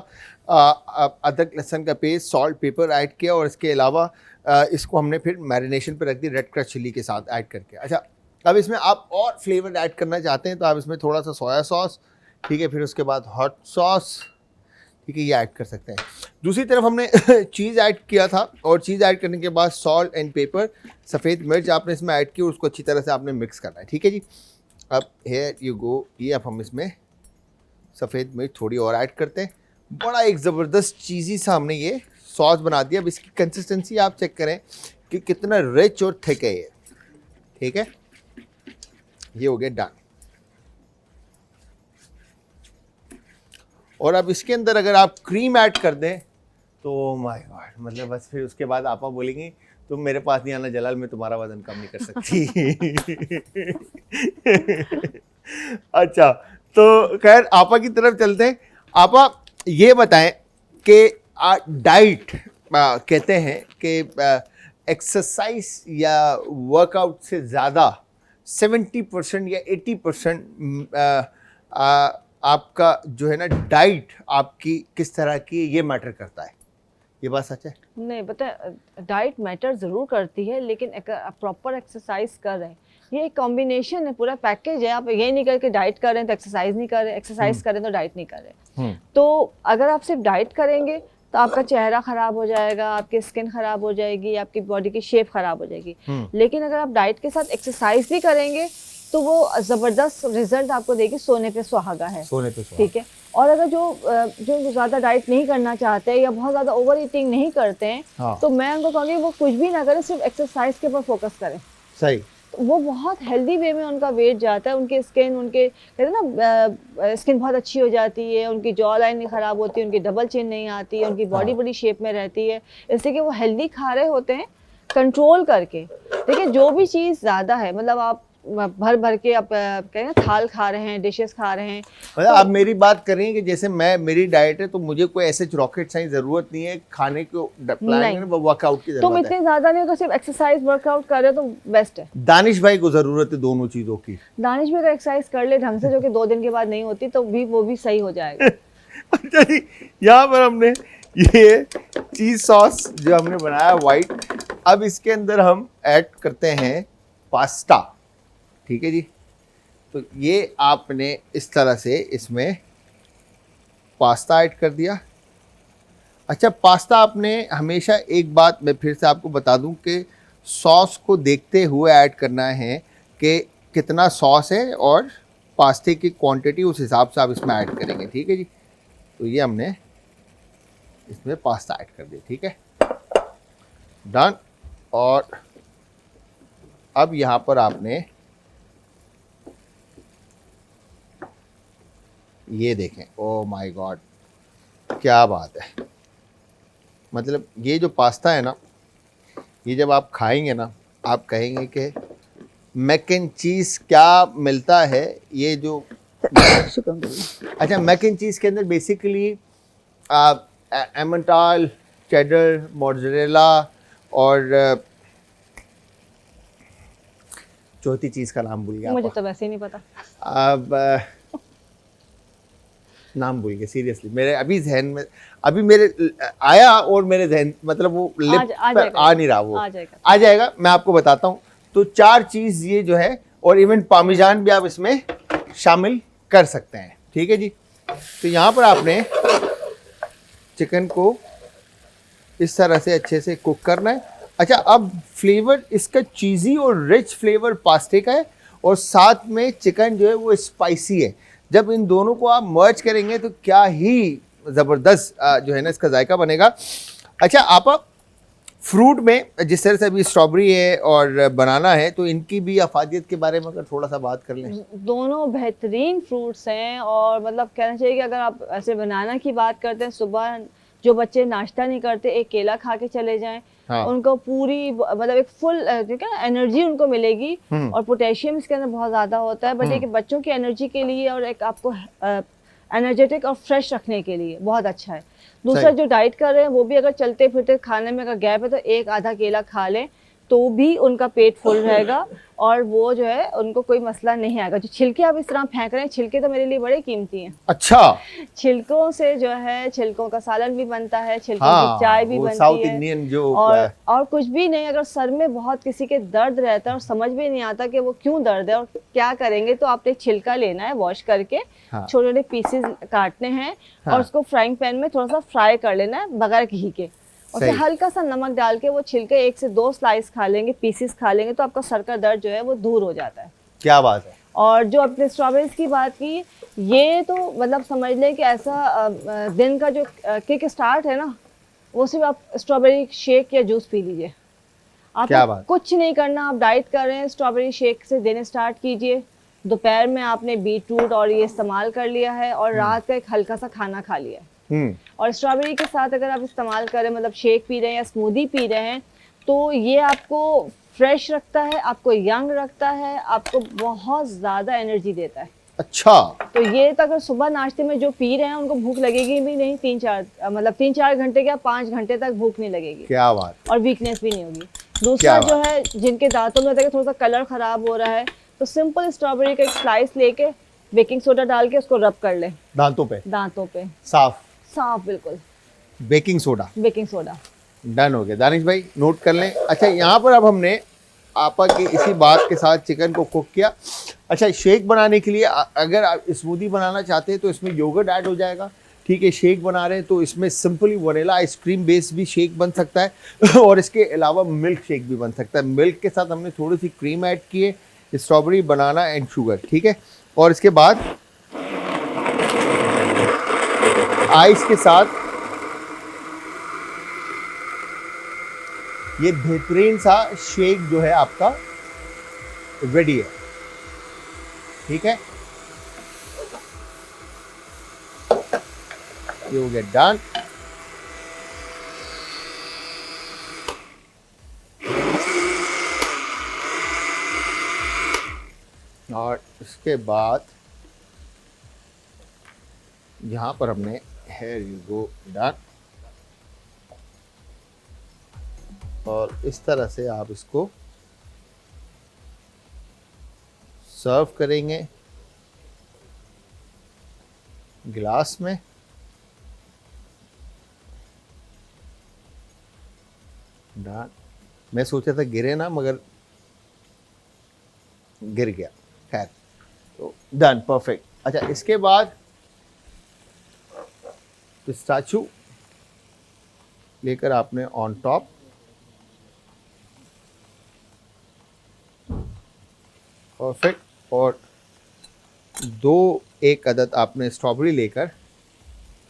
अदरक लहसुन का पेस्ट, सॉल्ट, पेपर ऐड किया, और इसके अलावा इसको हमने फिर मैरिनेशन पे रख दी रेड क्रश चिली के साथ ऐड करके। अच्छा, अब इसमें आप और फ्लेवर ऐड करना चाहते हैं तो आप इसमें थोड़ा सा सोया सॉस, ठीक है, फिर उसके बाद हॉट सॉस, ठीक है, ये ऐड कर सकते हैं। दूसरी तरफ हमने चीज़ ऐड किया था, और चीज़ ऐड करने के बाद सॉल्ट एंड पेपर, सफ़ेद मिर्च आपने इसमें ऐड की, उसको अच्छी तरह से आपने मिक्स करना है, ठीक है जी। अब हेयर यू गो, ये अब हम इसमें सफ़ेद मिर्च थोड़ी और ऐड करते हैं। बड़ा एक ज़बरदस्त चीज़ी सा हमने ये सॉस बना दिया। अब इसकी कंसिस्टेंसी आप चेक करें कि कितना रिच और थिक है ये, ठीक है। ये हो गया डन। और अब इसके अंदर अगर आप क्रीम ऐड कर दें तो माय गॉड, मतलब बस फिर उसके बाद आपा बोलेंगे तुम मेरे पास नहीं आना जलाल, मैं तुम्हारा वजन कम नहीं कर सकती। अच्छा, तो खैर आपा की तरफ चलते हैं। आपा ये बताएं कि डाइट कहते हैं कि एक्सरसाइज या वर्कआउट से ज़्यादा 70% या 80% आपका जो है ना डाइट आपकी किस तरह की, ये मैटर करता है। ये बात सच है? नहीं, पता है डाइट मैटर ज़रूर करती है, लेकिन प्रॉपर एक्सरसाइज कर रहे हैं, ये एक कॉम्बिनेशन है, पूरा पैकेज है। आप ये नहीं करके डाइट कर रहे हैं तो एक्सरसाइज नहीं कर रहे, एक्सरसाइज कर रहे हैं तो डाइट नहीं कर रहे। तो अगर आप सिर्फ डाइट करेंगे तो आपका चेहरा ख़राब हो जाएगा, आपकी स्किन ख़राब हो जाएगी, आपकी बॉडी की शेप ख़राब हो जाएगी। लेकिन अगर आप डाइट के साथ एक्सरसाइज भी करेंगे तो वो ज़बरदस्त रिजल्ट आपको देगी, सोने पे सुहागा है, ठीक है। और अगर जो ज़्यादा डाइट नहीं करना चाहते या बहुत ज़्यादा ओवर ईटिंग नहीं करते हैं, तो मैं उनको कहूँगी वो कुछ भी ना करें, सिर्फ एक्सरसाइज के ऊपर फोकस करें। सही। वो बहुत हेल्दी वे में उनका वेट जाता है, उनकी स्किन, उनके कहते हैं ना स्किन बहुत अच्छी हो जाती है, उनकी जॉ लाइन नहीं ख़राब होती, उनकी डबल चिन नहीं आती है, उनकी बॉडी बड़ी शेप में रहती है, इसलिए कि वो हेल्दी खा रहे होते हैं कंट्रोल करके। देखिए, जो भी चीज़ ज़्यादा है, मतलब आप भर भर के आप कहें थाल खा रहे हैं, डिशेस खा रहे हैं। मतलब आप मेरी बात कर रही हैं कि जैसे मेरी डाइट है तो मुझे कोई ऐसे रॉकेट साइंस जरूरत नहीं है खाने को प्लान नहीं। करने, वो वर्कआउट की तुम जरूरत है। इतने ज्यादा नहीं हो, सिर्फ एक्सरसाइज वर्कआउट कर रहे हो तो बेस्ट है। दानिश भाई को जरूरत है दोनों चीजों की। दानिश भी अगर एक्सरसाइज कर ले ढंग से, जो कि 2 दिन के बाद नहीं होती, तो भी वो भी सही हो जाएगा। अच्छा जी, यहाँ पर हमने ये चीज सॉस जो हमने बनाया व्हाइट, अब इसके अंदर हम ऐड करते हैं पास्ता। ठीक है जी, तो ये आपने इस तरह से इसमें पास्ता ऐड कर दिया। अच्छा, पास्ता आपने हमेशा, एक बात मैं फिर से आपको बता दूं कि सॉस को देखते हुए ऐड करना है कि कितना सॉस है और पास्ते की क्वांटिटी, उस हिसाब से आप इसमें ऐड करेंगे। ठीक है जी, तो ये हमने इसमें पास्ता ऐड कर दिया। ठीक है, डन। और अब यहाँ पर आपने ये देखें, ओ माय गॉड, क्या बात है। मतलब ये जो पास्ता है ना, ये जब आप खाएंगे ना, आप कहेंगे कि मैक एंड चीज़ क्या मिलता है। ये जो अच्छा, मैक एंड चीज़ के अंदर बेसिकली एमेंटाल, चेडर, मोज़रेला और चौथी चीज़ का नाम भूल गया। मुझे तो वैसे ही नहीं पता। अब नाम भूल गया सीरियसली, मेरे अभी जहन में, अभी मेरे आया और मेरे जहन, मतलब वो लिप पर आ नहीं रहा। वो आ जाएगा, मैं आपको बताता हूँ। तो 4 चीज़ ये जो है, और इवन पामिजान भी आप इसमें शामिल कर सकते हैं। ठीक है जी, तो यहाँ पर आपने चिकन को इस तरह से अच्छे से कुक करना है। अच्छा, अब फ्लेवर इसका चीज़ी और रिच फ्लेवर पास्ते का है, और साथ में चिकन जो है वो स्पाइसी है। जब इन दोनों को आप मर्ज करेंगे तो क्या ही ज़बरदस्त जो है ना इसका जायका बनेगा। अच्छा, आप फ्रूट में जिस तरह से अभी स्ट्रॉबेरी है और बनाना है, तो इनकी भी अफादियत के बारे में अगर थोड़ा सा बात कर लें। दोनों बेहतरीन फ्रूट्स हैं, और मतलब कहना चाहिए कि अगर आप ऐसे बनाना की बात करते हैं, सुबह जो बच्चे नाश्ता नहीं करते, एक केला खा के चले जाएं। हाँ। उनको पूरी मतलब एक फुल एनर्जी उनको मिलेगी, और पोटेशियम इसके अंदर बहुत ज़्यादा होता है। बट एक बच्चों की एनर्जी के लिए और एक आपको एनर्जेटिक और फ्रेश रखने के लिए बहुत अच्छा है। दूसरा, जो डाइट कर रहे हैं वो भी अगर चलते फिरते खाने में अगर गैप है तो एक आधा केला खा लें तो भी उनका पेट फुल रहेगा, और वो जो है उनको कोई मसला नहीं आएगा। जो छिलके आप इस तरह फेंक रहे हैं, छिलके तो मेरे लिए बड़े कीमती हैं। अच्छा, छिलकों से जो है, छिलकों का सालन भी बनता है, छिलकों की चाय भी बनती साउथ है। इंडियन जो और कुछ भी नहीं, अगर सर में बहुत किसी के दर्द रहता है और समझ भी नहीं आता कि वो क्यों दर्द है और क्या करेंगे, तो आपने छिलका लेना है, वॉश करके छोटे छोटे पीसेस काटने हैं, और उसको फ्राइंग पैन में थोड़ा सा फ्राई कर लेना है बगैर घी के, और हल्का सा नमक डाल के वो छिलके 1 से 2 स्लाइस खा लेंगे, पीसेस खा लेंगे, तो आपका सर का दर्द जो है वो दूर हो जाता है। क्या बात है। और जो अपने स्ट्रॉबेरीज की बात की, ये तो मतलब समझ लें कि ऐसा दिन का जो किक स्टार्ट है ना, वो सिर्फ आप स्ट्रॉबेरी शेक या जूस पी लीजिए। आप कुछ नहीं करना, आप डाइट कर रहे हैं, स्ट्रॉबेरी शेक से दिन स्टार्ट कीजिए। दोपहर में आपने बीटरूट और ये इस्तेमाल कर लिया है, और रात का एक हल्का सा खाना खा लिया है। और स्ट्रॉबेरी के साथ अगर आप इस्तेमाल करें, मतलब शेक पी रहे हैं या स्मूदी पी रहे हैं, तो ये आपको फ्रेश रखता है, आपको यंग रखता है, आपको बहुत ज़्यादा एनर्जी देता है। अच्छा, तो ये तो अगर सुबह नाश्ते में जो पी रहे हैं उनको भूख लगेगी भी नहीं, 3-4 घंटे क्या 5 घंटे तक भूख नहीं लगेगी। क्या बात। और वीकनेस भी नहीं होगी। दूसरा जो है, जिनके दांतों में होता है कि थोड़ा सा कलर खराब हो रहा है, तो सिंपल स्ट्रॉबेरी का एक स्लाइस लेके बेकिंग सोडा डाल के उसको रब कर ले दांतों पे साफ बिल्कुल। बेकिंग सोडा डन हो गया। दानिश भाई नोट कर लें। अच्छा, यहाँ पर अब हमने आपा की इसी बात के साथ चिकन को कुक किया। अच्छा, शेक बनाने के लिए अगर आप स्मूदी बनाना चाहते हैं तो इसमें योगर्ट ऐड हो जाएगा। ठीक है, शेक बना रहे हैं तो इसमें सिंपली वनीला आइसक्रीम बेस भी शेक बन सकता है और इसके अलावा मिल्क शेक भी बन सकता है। मिल्क के साथ हमने थोड़ी सी क्रीम ऐड की है, स्ट्रॉबेरी, बनाना एंड शुगर। ठीक है, और इसके बाद आइस के साथ ये बेहतरीन सा शेक जो है आपका रेडी है। ठीक है, ये हो गया डन। और इसके बाद यहाँ पर हमने हेयर यू गो डन, और इस तरह से आप इसको सर्व करेंगे गिलास में। डन। मैं सोचा था गिरे ना, मगर गिर गया, खैर तो डन, परफेक्ट। अच्छा, इसके बाद पिस्ताचू लेकर आपने ऑन टॉप, परफेक्ट, और एक अदद आपने स्ट्रॉबेरी लेकर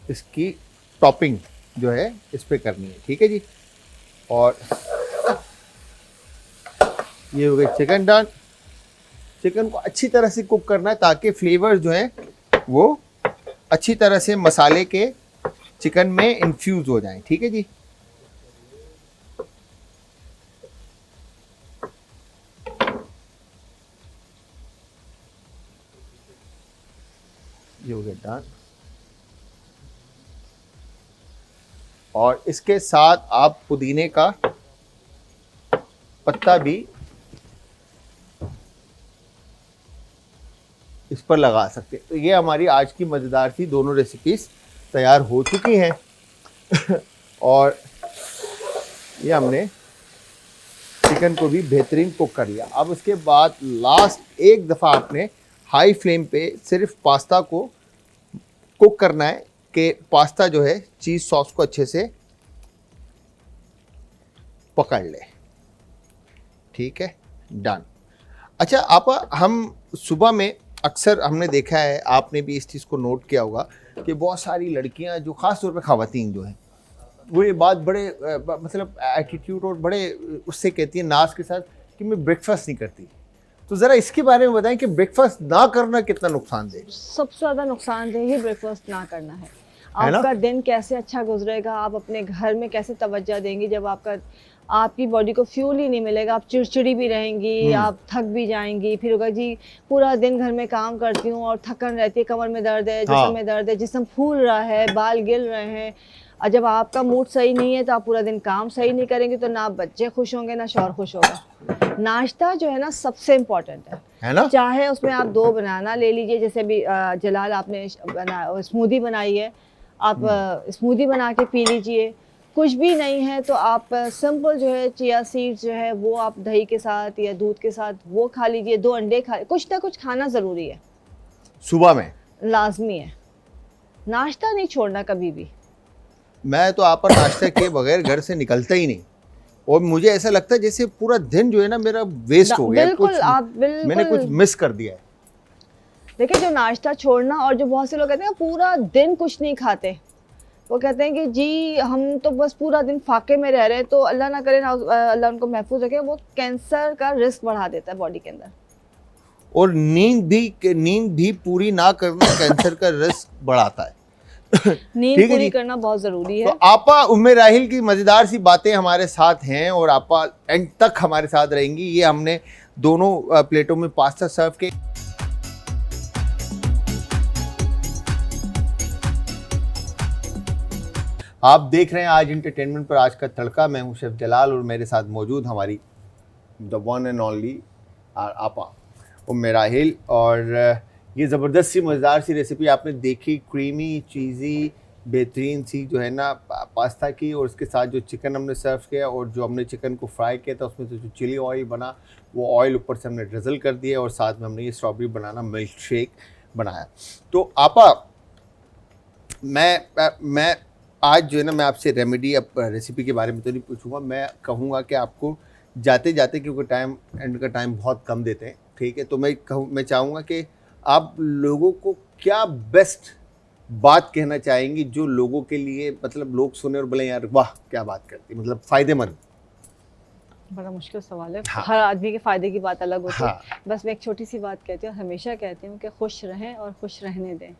इसकी टॉपिंग जो है इस पे करनी है, ठीक है जी। और ये हो गई चिकन डन। चिकन को अच्छी तरह से कुक करना है ताकि फ्लेवर जो है वो अच्छी तरह से मसाले के चिकन में इन्फ्यूज हो जाएं, ठीक है जी। ये हो गया डन। और इसके साथ आप पुदीने का पत्ता भी इस पर लगा सकते हैं। तो ये हमारी आज की मज़ेदार सी दोनों रेसिपीज तैयार हो चुकी हैं। और ये हमने चिकन को भी बेहतरीन कुक कर लिया। अब उसके बाद लास्ट एक दफ़ा आपने हाई फ्लेम पे सिर्फ पास्ता को कुक करना है कि पास्ता जो है चीज़ सॉस को अच्छे से पकड़ ले, ठीक है, डन। अच्छा आपा, हम सुबह में अक्सर हमने देखा है, आपने भी इस चीज़ को नोट किया होगा कि बहुत सारी लड़कियां जो ख़ास तौर पे ख़वातीन जो हैं वो ये बात बड़े मतलब एटीट्यूड और बड़े उससे कहती हैं नाज के साथ कि मैं ब्रेकफास्ट नहीं करती। तो ज़रा इसके बारे में बताएं कि ब्रेकफास्ट ना करना कितना नुकसानदेह। सबसे ज़्यादा नुकसानदेह ही ब्रेकफास्ट ना करना है। आपका दिन कैसे अच्छा गुजरेगा, आप अपने घर में कैसे तवज्जो देंगी जब आपकी बॉडी को फ्यूल ही नहीं मिलेगा। आप चिड़चिड़ी भी रहेंगी, आप थक भी जाएंगी, फिर होगा जी पूरा दिन घर में काम करती हूँ और थकन रहती है, कमर में दर्द है, जिस्म में दर्द है, जिस्म फूल रहा है, बाल गिर रहे हैं। और जब आपका मूड सही नहीं है तो आप पूरा दिन काम सही नहीं करेंगे, तो ना बच्चे खुश होंगे ना शौहर खुश होगा। नाश्ता जो है ना सबसे इम्पोर्टेंट है ना। चाहे उसमें आप 2 बनाना ले लीजिए, जैसे भी जलाल आपने स्मूदी बनाई है, आप स्मूदी बना के पी लीजिए। कुछ भी नहीं है तो आप सिंपल जो है चिया सीड्स जो है वो आप दही के साथ या दूध के साथ वो खा लीजिए। 2 अंडे खा, कुछ ना कुछ खाना ज़रूरी है, सुबह में लाजमी है। नाश्ता नहीं छोड़ना कभी भी। मैं तो आप नाश्ते के बगैर घर से निकलता ही नहीं, और मुझे ऐसा लगता है जैसे पूरा दिन जो है ना मेरा वेस्ट हो गया, बिल्कुल मैंने कुछ मिस कर दिया है। देखिए, जो नाश्ता छोड़ना, और जो बहुत से लोग कहते हैं पूरा दिन कुछ नहीं खाते, वो कहते हैं कि जी हम तो बस पूरा दिन फाके में रह रहे हैं, तो अल्लाह ना करे ना, अल्लाह उनको महफूज रखे, वो कैंसर का रिस्क बढ़ा देता है बॉडी के अंदर। और नींद भी पूरी ना करना कैंसर का रिस्क बढ़ाता है। नींद पूरी करना बहुत ज़रूरी है। तो आपा उम्मे राहिल की मज़ेदार सी बातें हमारे साथ हैं और आपा एंड तक हमारे साथ रहेंगी। ये हमने दोनों प्लेटों में पास्ता सर्व किए। आप देख रहे हैं आज इंटरटेनमेंट पर आज का तड़का। मैं हूं शेफ जलाल और मेरे साथ मौजूद हमारी द वन एंड ओनली आपा उम्मे राहिल। और ये ज़बरदस्त सी मज़ेदार सी रेसिपी आपने देखी, क्रीमी चीज़ी बेहतरीन सी जो है ना पास्ता की, और उसके साथ जो चिकन हमने सर्व किया और जो हमने चिकन को फ्राई किया था उसमें से जो चिली ऑयल बना वो ऑयल ऊपर से हमने ड्रिजल कर दिया, और साथ में हमने ये स्ट्रॉबेरी बनाना मिल्क शेक बनाया। तो आपा मैं आज जो है ना मैं आपसे रेमेडी अब रेसिपी के बारे में तो नहीं पूछूंगा, मैं कहूँगा कि आपको जाते जाते, क्योंकि टाइम एंड का टाइम बहुत कम देते हैं, ठीक है, तो मैं चाहूँगा कि आप लोगों को क्या बेस्ट बात कहना चाहेंगी जो लोगों के लिए मतलब लोग सुने और बोले यार वाह क्या बात करती, मतलब फ़ायदेमंद। बड़ा मुश्किल सवाल है। हाँ। हर आदमी के फ़ायदे की बात अलग होती है। हाँ। बस मैं एक छोटी सी बात कहती हूँ, हमेशा कहती हूँ कि खुश रहें और खुश रहने दें।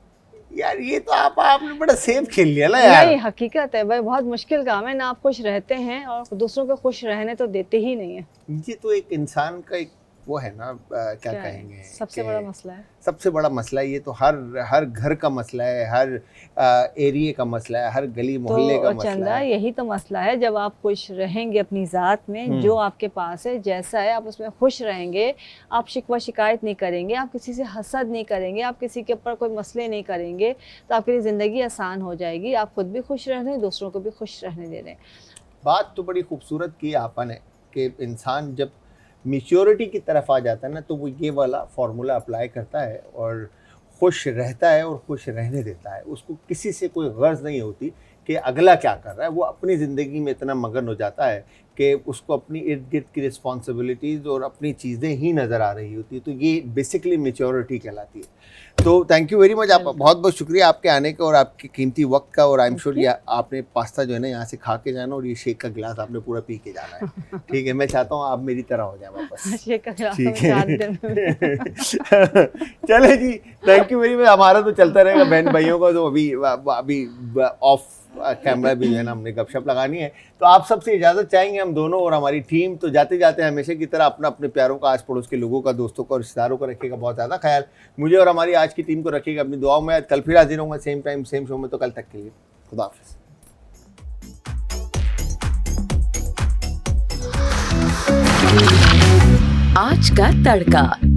यार ये तो आपने बड़ा सेफ खेल लिया ना यार। नहीं, हकीकत है भाई, बहुत मुश्किल काम है ना। आप खुश रहते हैं और दूसरों को खुश रहने तो देते ही नहीं है। ये तो एक इंसान का एक वो है ना क्या क्या है? कहेंगे सबसे कि बड़ा मसला है। सबसे बड़ा मसला ये तो हर घर का मसला है, हर एरिया का मसला है, हर गली मोहल्ले का तो मसला चंदा है। यही तो मसला है, जब आप खुश रहेंगे अपनी ज़ात में, जो आपके पास है जैसा है आप उसमें खुश रहेंगे, आप शिकवा शिकायत नहीं करेंगे, आप किसी से हसद नहीं करेंगे, आप किसी के ऊपर कोई मसले नहीं करेंगे, तो आपके लिए ज़िंदगी आसान हो जाएगी। आप खुद भी खुश रह रहे हैं, दूसरों को भी खुश रहने दे रहे हैं। बात तो बड़ी खूबसूरत की आपा ने कि इंसान जब मेच्योरिटी की तरफ आ जाता है ना तो वो ये वाला फार्मूला अप्लाई करता है और खुश रहता है और खुश रहने देता है। उसको किसी से कोई गर्ज नहीं होती कि अगला क्या कर रहा है, वो अपनी ज़िंदगी में इतना मगन हो जाता है कि उसको अपनी इर्द गिर्द की रिस्पॉन्सिबिलिटीज़ और अपनी चीज़ें ही नज़र आ रही होती है। तो ये बेसिकली मेच्योरिटी कहलाती है। तो थैंक यू वेरी मच, आप बहुत बहुत शुक्रिया आपके आने का और आपके कीमती वक्त का। और आई एम श्योर ये आपने पास्ता जो है ना यहाँ से खा के जाना और ये शेक का गिलास आपने पूरा पी के जाना है। ठीक है, मैं चाहता हूँ आप मेरी तरह हो जाए वापस। ये कह ठीक है चले जी, थैंक यू वेरी मच। हमारा तो चलता रहेगा बहन भाइयों का, तो अभी ऑफ कैमरा भी जो है ना हमने गपशप लगानी है। तो आप सबसे इजाज़त चाहेंगे हम दोनों और हमारी टीम। तो जाते जाते हमेशा की तरह अपना अपने प्यारों का, आस पड़ोस के लोगों का, दोस्तों का और रिश्तेदारों का रखिएगा बहुत ज़्यादा ख्याल। मुझे और हमारी आज की टीम को रखिएगा अपनी दुआओं में। कल फिर हाजिर होंगे सेम टाइम सेम शो में। तो कल तक के लिए खुदा हाफिज़। आज का तड़का।